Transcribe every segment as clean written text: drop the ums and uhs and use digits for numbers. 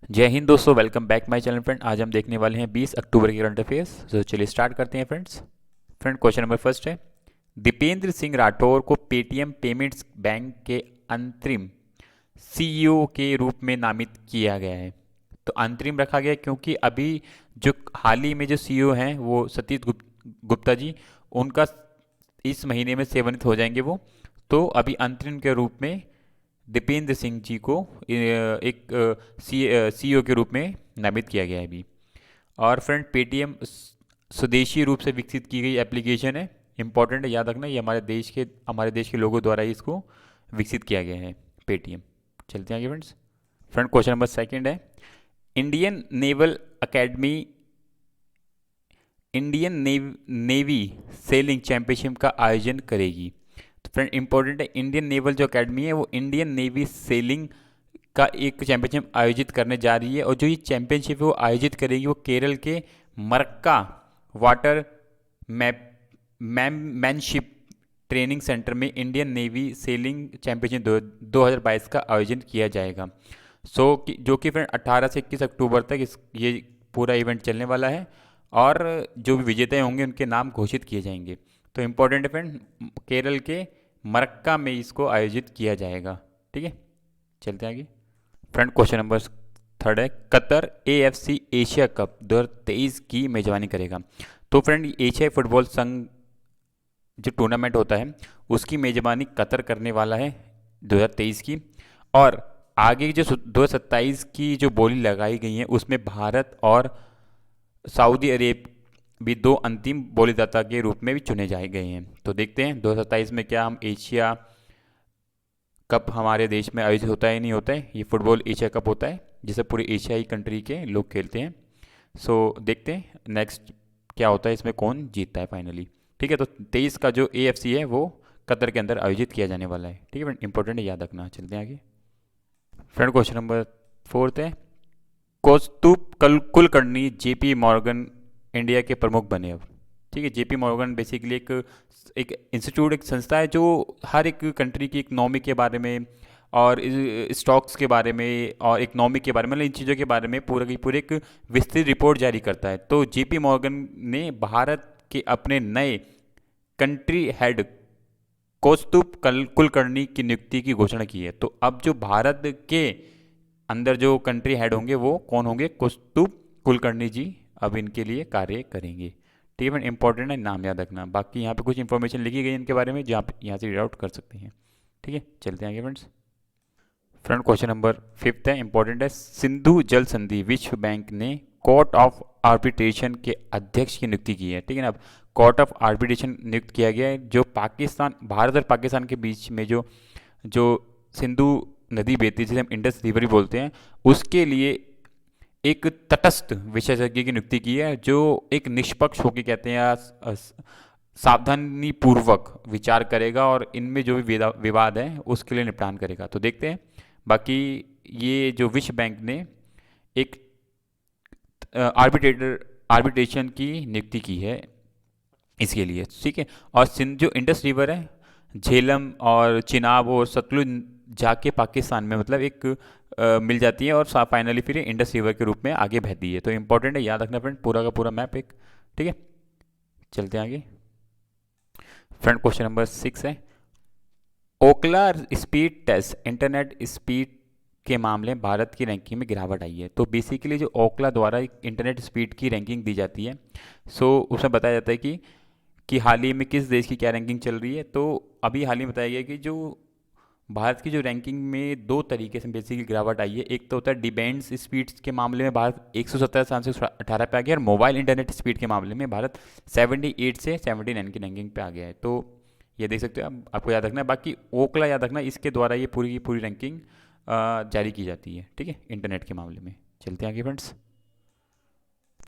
जय हिंद दोस्तों, welcome back my channel friend. आज हम देखने वाले हैं 20 अक्टूबर के करंट अफेयर्स। तो चलिए स्टार्ट करते हैं फ्रेंड्स। क्वेश्चन नंबर फर्स्ट है, दीपेंद्र सिंह राठौर को पेटीएम पेमेंट्स बैंक के अंतरिम सीईओ के रूप में नामित किया गया है। तो अंतरिम रखा गया है क्योंकि अभी जो हाल ही में जो सीईओ हैं वो सतीश गुप्ता जी, उनका इस महीने में सेवानिवृत्त हो जाएंगे वो। तो अभी अंतरिम के रूप में दीपेंद्र सिंह जी को एक सीईओ के रूप में नामित किया गया है अभी। और फ्रेंड, पेटीएम स्वदेशी रूप से विकसित की गई एप्लीकेशन है। इंपॉर्टेंट है, याद रखना, ये हमारे देश के लोगों द्वारा ही इसको विकसित किया गया है पेटीएम। चलते हैं आगे फ्रेंड्स। क्वेश्चन नंबर सेकंड है, Indian naval academy Indian navy sailing championship का आयोजन करेगी। तो फ्रेंड इंपॉर्टेंट है, इंडियन नेवल जो अकेडमी है वो इंडियन नेवी सेलिंग का एक चैंपियनशिप आयोजित करने जा रही है। और जो ये चैंपियनशिप है वो आयोजित करेगी वो केरल के Marakkar watermanship training centre में इंडियन नेवी सेलिंग चैंपियनशिप 2022 का आयोजन किया जाएगा। जो कि फिर 18 से 21 अक्टूबर तक ये पूरा इवेंट चलने वाला है। और जो भी विजेता होंगे उनके नाम घोषित किए जाएंगे। तो इम्पोर्टेंट है फ्रेंड, केरल के मरक्का में इसको आयोजित किया जाएगा। ठीक है, चलते हैं आगे। क्वेश्चन नंबर थर्ड है, कतर एएफसी एशिया कप 2023 की मेजबानी करेगा। तो फ्रेंड, एशियाई फुटबॉल संघ जो टूर्नामेंट होता है उसकी मेजबानी कतर करने वाला है 2023 की। और आगे जो 2027 की जो बोली लगाई गई है उसमें भारत और सऊदी अरेब भी दो अंतिम बोलीदाता के रूप में भी चुने जाए गए हैं। तो देखते हैं 2027 में क्या हम एशिया कप हमारे देश में आयोजित होता है नहीं होता है। ये फुटबॉल एशिया कप होता है जिसे पूरे एशियाई कंट्री के लोग खेलते हैं। देखते हैं नेक्स्ट क्या होता है, इसमें कौन जीतता है फाइनली। ठीक है, तो 23 का जो एएफसी है वो कतर के अंदर आयोजित किया जाने वाला है। ठीक है फ्रेंड, इंपॉर्टेंट है, याद रखना। चलते हैं आगे। क्वेश्चन नंबर फोर्थ है, कौस्तुभ कुलकर्णी जेपी मॉर्गन इंडिया के प्रमुख बने अब। ठीक है, जेपी मॉर्गन बेसिकली एक इंस्टीट्यूट, एक संस्था है जो हर एक कंट्री की इकनॉमी के बारे में और स्टॉक्स के बारे में और इकनॉमी के बारे में, मतलब इन चीज़ों के बारे में पूरा की पूरी एक विस्तृत रिपोर्ट जारी करता है। तो जेपी मॉर्गन ने भारत के अपने नए कंट्री हेड कौस्तुभ कुलकर्णी की नियुक्ति की घोषणा की है। तो अब जो भारत के अंदर जो कंट्री हेड होंगे वो कौन होंगे? कौस्तुभ कुलकर्णी जी अब इनके लिए कार्य करेंगे। ठीक है फ्रेंड, इंपॉर्टेंट है, नाम याद रखना। बाकी यहाँ पे कुछ इन्फॉर्मेशन लिखी गई है इनके बारे में जो आप यहाँ से रीड आउट कर सकते हैं। ठीक है, चलते हैं आगे फ्रेंड्स। क्वेश्चन नंबर फिफ्थ है, इंपॉर्टेंट है, सिंधु जल संधि विश्व बैंक ने कोर्ट ऑफ आर्बिट्रेशन के अध्यक्ष की नियुक्ति की है। ठीक है ना, अब कोर्ट ऑफ आर्बिट्रेशन नियुक्त किया गया है जो भारत और पाकिस्तान के बीच में जो जो सिंधु नदी बहती है जिसे हम इंडस रिवर भी बोलते हैं, उसके लिए एक तटस्थ विशेषज्ञ की नियुक्ति की है जो एक निष्पक्ष होकर, कहते हैं सावधानी पूर्वक विचार करेगा और इनमें जो भी विवाद है उसके लिए निपटान करेगा। तो देखते हैं। बाकी ये जो विश्व बैंक ने एक आर्बिट्रेशन की नियुक्ति की है इसके लिए। ठीक है, और सिंध जो इंडस रिवर है, झेलम और चिनाब और सतलुज जाके पाकिस्तान में मतलब एक मिल जाती है और फाइनली फिर इंडस रिवर के रूप में आगे बहती है। तो इंपॉर्टेंट है, याद रखना फ्रेंड, पूरा का पूरा मैप एक। ठीक है, चलते हैं आगे। क्वेश्चन नंबर 6 है, ओकला स्पीड टेस्ट इंटरनेट स्पीड के मामले में भारत की रैंकिंग में गिरावट आई है। तो बेसिकली जो ओकला द्वारा एक इंटरनेट स्पीड की रैंकिंग दी जाती है, उसमें बताया जाता है कि हाल ही में किस देश की क्या रैंकिंग चल रही है। तो अभी हाल ही में बताया गया कि जो भारत की जो रैंकिंग में दो तरीके से बेसिकली गिरावट आई है। एक तो होता है डिबेंड्स स्पीड्स के मामले में भारत 117 स्थान से 18 पे आ गया, और मोबाइल इंटरनेट स्पीड के मामले में भारत 78 से 79 की रैंकिंग पे आ गया है। तो ये देख सकते हो, आपको याद रखना है। बाकी ओकला याद रखना, इसके द्वारा ये पूरी की पूरी रैंकिंग जारी की जाती है। ठीक है, इंटरनेट के मामले में। चलते हैं आगे फ्रेंड्स।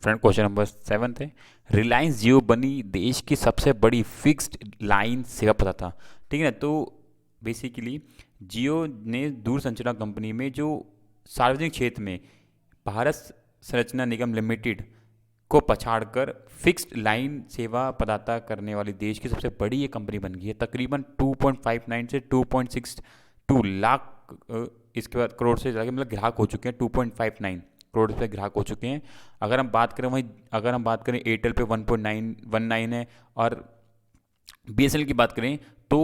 क्वेश्चन नंबर 7 है, रिलायंस जियो बनी देश की सबसे बड़ी फिक्स्ड लाइन सेवा प्रदाता। ठीक है ना, तो बेसिकली जियो ने दूरसंचार कंपनी में जो सार्वजनिक क्षेत्र में भारत संरचना निगम लिमिटेड को पछाड़कर फिक्स्ड लाइन सेवा प्रदाता करने वाली देश की सबसे बड़ी ये कंपनी बन गई है। तकरीबन 2.59 से 2.62 लाख इसके बाद करोड़ से ज़्यादा मतलब ग्राहक हो चुके हैं, 2.59 करोड़ पे ग्राहक हो चुके हैं। अगर हम बात करें एयरटेल पे 1.919 है, और BSNL की बात करें तो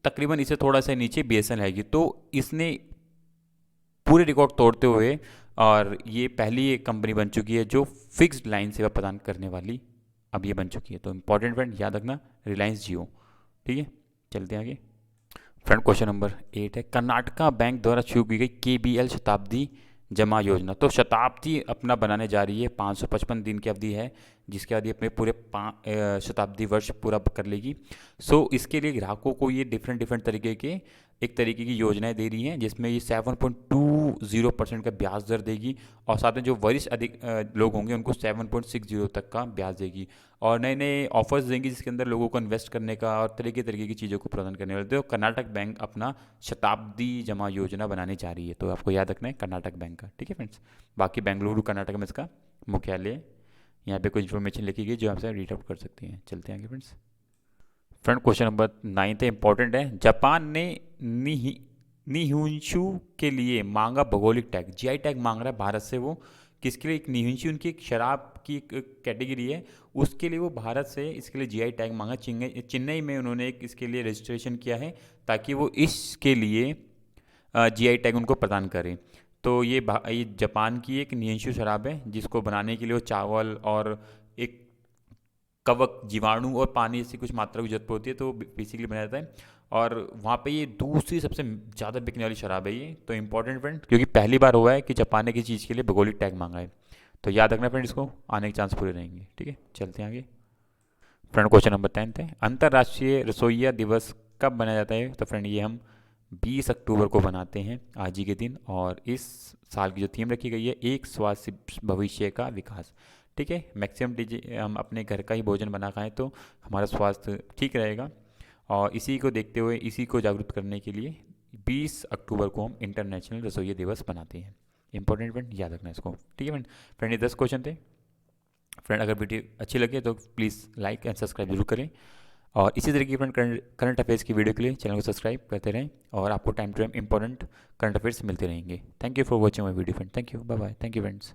तकरीबन इससे थोड़ा सा नीचे BSNL है। तो इसने पूरे रिकॉर्ड तोड़ते हुए, और ये पहली एक कंपनी बन चुकी है जो फिक्स्ड लाइन सेवा प्रदान करने वाली अब ये बन चुकी है। तो इंपॉर्टेंट फ्रेंड याद रखना, रिलायंस जियो। ठीक है, चलते हैं आगे। फ्रेंड क्वेश्चन नंबर 8 है, कर्नाटका बैंक द्वारा शुरू की गई KBL शताब्दी जमा योजना। तो शताब्दी अपना बनाने जा रही है, 555 दिन की अवधि है, जिसके बाद ये अपने पूरे शताब्दी वर्ष पूरा कर लेगी। सो इसके लिए ग्राहकों को ये डिफरेंट डिफरेंट तरीके के एक तरीके की योजनाएं दे रही हैं, जिसमें ये 7.20% का ब्याज दर देगी, और साथ में जो वरिष्ठ अधिक लोग होंगे उनको 7.60 तक का ब्याज देगी, और नए नए ऑफर्स देंगी जिसके अंदर लोगों को इन्वेस्ट करने का और तरीके तरीके की चीज़ों को प्रदान करने वाले। तो कर्नाटक बैंक अपना शताब्दी जमा योजना बनाने जा रही है, तो आपको याद रखना है कर्नाटक बैंक का। ठीक है फ्रेंड्स, बाकी बेंगलुरु कर्नाटक में इसका मुख्यालय है। यहाँ पे कुछ इन्फॉर्मेशन लिखी गई जो आपसे रीड आउट कर सकते हैं। चलते हैं आगे friends. Friend question number 9 important है, जापान ने निहिंशु के लिए मांगा भौगोलिक टैग। GI टैग मांग रहा है भारत से। वो किसके लिए? एक निहिंशु उनकी एक शराब की एक कैटेगरी है, उसके लिए वो भारत से इसके लिए GI टैग मांगा। चेन्नई में उन्होंने एक इसके लिए रजिस्ट्रेशन किया है ताकि वो इसके लिए GI टैग उनको प्रदान करें। तो ये जापान की एक निहिंशु शराब है, जिसको बनाने के लिए वो चावल और एक कवक, जीवाणु और पानी जैसी कुछ मात्रा की जरूरत होती है, तो बेसिकली बनाया जाता है। और वहाँ पे ये दूसरी सबसे ज़्यादा बिकने वाली शराब है ये। तो इंपॉर्टेंट फ्रेंड, क्योंकि पहली बार हुआ है कि जापान ने किसी चीज़ के लिए भौगोलिक टैग मांगा है, तो याद रखना फ्रेंड, इसको आने के चांस पूरे रहेंगे। ठीक है, चलते हैं आगे। फ्रेंड क्वेश्चन नंबर 10 है, अंतर्राष्ट्रीय रसोइया दिवस कब मनाया जाता है? तो फ्रेंड ये हम 20 अक्टूबर को बनाते हैं, आज ही के दिन, और इस साल की जो थीम रखी गई है, एक स्वास्थ्य भविष्य का विकास। ठीक है, मैक्सिमम हम अपने घर का ही भोजन बना खाएं तो हमारा स्वास्थ्य ठीक रहेगा, और इसी को देखते हुए, इसी को जागरूक करने के लिए 20 अक्टूबर को हम इंटरनेशनल रसोइया दिवस मनाते हैं। इंपॉर्टेंट फ्रेंड, याद रखना इसको। ठीक है फ्रेंड, ये 10 क्वेश्चन थे। फ्रेंड अगर वीडियो अच्छी लगे तो प्लीज़ लाइक एंड सब्सक्राइब जरूर करें, और इसी तरह की फ्रेंड करंट अफेयर्स की वीडियो के लिए चैनल को सब्सक्राइब करते रहें, और आपको time to time important current affairs मिलते रहेंगे। Thank you for watching my video friend. Thank you, bye bye. Thank you friends.